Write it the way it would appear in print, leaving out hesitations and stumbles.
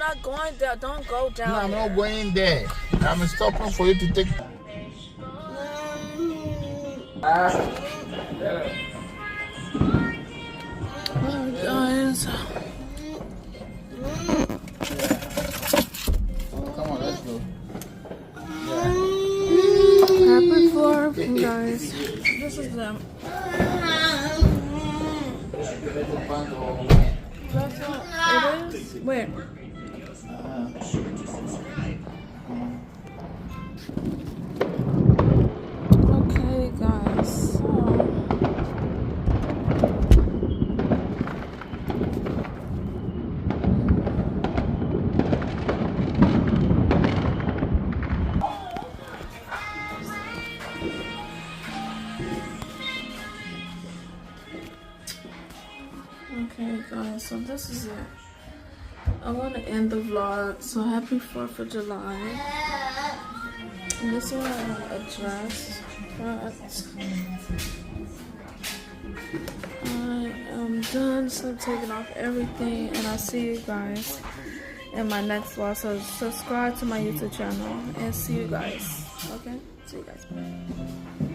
not going there. Don't go down. No, I'm not going there. I'm stopping for you to take. Oh, guys. Come on, let's go. Happy 4th, guys. This is them. That's all it is? Wait. Okay, guys. So. Okay, guys, so this is it. I want to end the vlog. So happy 4th of July. And this is a dress. But I am done. So I'm taking off everything. And I'll see you guys in my next vlog. So subscribe to my YouTube channel. And see you guys. Okay? See you guys. Bye.